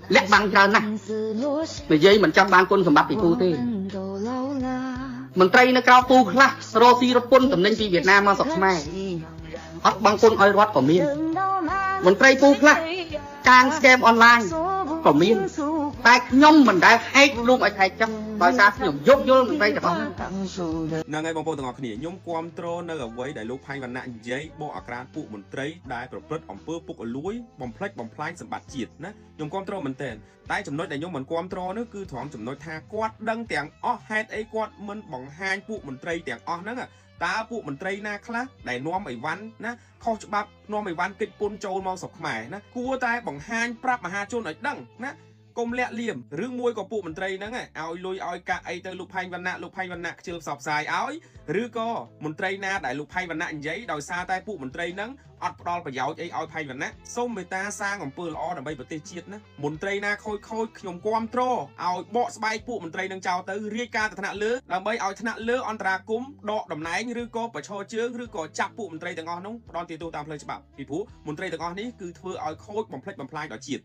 lẽ bằng ra nè vì vậy mình trong ban quân sầm bắp bị phu thế mình tây nó cao phu khla Rosi Rapun tầm ninh đi Việt Nam mà sọc mai ắt bằng quân oi rót của miên mình tây phu khla càng scam online của miên tại nhom mình đã hay luôn ở thay trong tại sao nhom dốt vô mình tây được không năng ngày bóng bóng từng ngọc nhỉ nhom quam trô nơi ở với đại lục hay và nạn giấy bộ ở gran phụ mình tây đạiประพฤติ អំពើ ពុក លួយ បំផ្លិច បំផ្លាញ សម្បត្តិ ជាតិ ណា ខ្ញុំ គាំទ្រ មែនទែន តែ ចំណុច ដែល ខ្ញុំ មិន គាំទ្រ នោះ គឺ ត្រង់ ចំណុច ថា គាត់ ដឹង ទាំង អស់ ហេតុ អី គាត់ មិន បង្ហាញ ពួក មន្ត្រី ទាំង អស់ ហ្នឹង តើ ពួក មន្ត្រី ណា ខ្លះ ដែល នាំ អីវ៉ាន់ ណា ខុស ច្បាប់ នាំ អីវ៉ាន់ កិច្ច ពន្ធ ចូល មក ស្រុក ខ្មែរ ណា គួរ តែ បង្ហាញ ប្រាប់ មហាជន ឲ្យ ដឹង ណា កុំ លាក់ លៀម រឿង មួយ ក៏ ពួក មន្ត្រី ហ្នឹង ឲ្យ លុយ ឲ្យ កាក់ អី ទៅ លោក ផែង វណ្ណៈ លោក ផែង វណ្ណៈ ខ្ជិល ផ្សព្វផ្សាយ ឲ្យ ឬ ក៏ មន្ត្រី ណា ដែល លោក ផែង វណ្ណៈ និយាយ ដោយ សារ តែ ពួក មន្ត្រី ហ្នឹង អត់ ផ្ដល់ ប្រយោជន៍ អី ឲ្យ ផែង វណ្ណៈ សូម មេត្តា សាង អំពើ ល្អ ដើម្បី ប្រទេស ជាតិ ណា មន្ត្រី ណា ខូច ខ្ញុំ គាំទ្រ ឲ្យ បក ស្បែក ពួក មន្ត្រី នឹង ចោល ទៅ រាយការណ៍ ទៅ ថ្នាក់ លើ ដើម្បី ឲ្យ ថ្នាក់ លើ អន្តរាគមន៍ ដក តំណែង ឬ ក៏ ប្រឈរ ជើង ឬ ក៏ ចាប់ ពួក មន្ត្រី ទាំង អស់ នោះ ផ្ដន់ ទាទោស តាម ផ្លូវ ច្បាប់ ពី ព្រោះ មន្ត្រី ទាំង អស់ នេះ គឺ ធ្វើ ឲ្យ ខូច បំផ្លិច បំផ្លាញ ដល់ ជាតិ